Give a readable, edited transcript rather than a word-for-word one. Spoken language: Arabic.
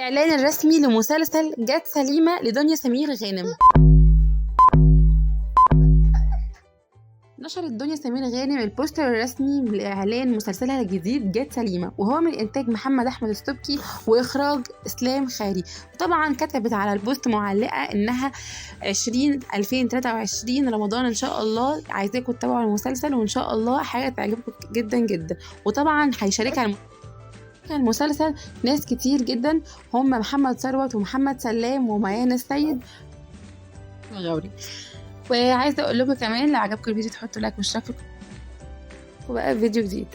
الإعلان الرسمي لمسلسل جت سليمة لدنيا سمير غانم. نشرت دنيا سمير غانم البوستر الرسمي لإعلان مسلسلها الجديد جت سليمة، وهو من إنتاج محمد أحمد السبكي وإخراج إسلام خيري. وطبعا كتبت على البوست معلقة إنها 2023 رمضان إن شاء الله، عايزاكم تتابعوا المسلسل وإن شاء الله حاجة تعجبكم جدا جدا. وطبعا هيشاركها المسلسل ناس كتير جدا، هم محمد ثروت ومحمد سلام وميان السيد وغوري. وعايزه اقول لكم كمان لو عجبكم الفيديو تحطوا لايك واشتركوا بقى في فيديو جديد.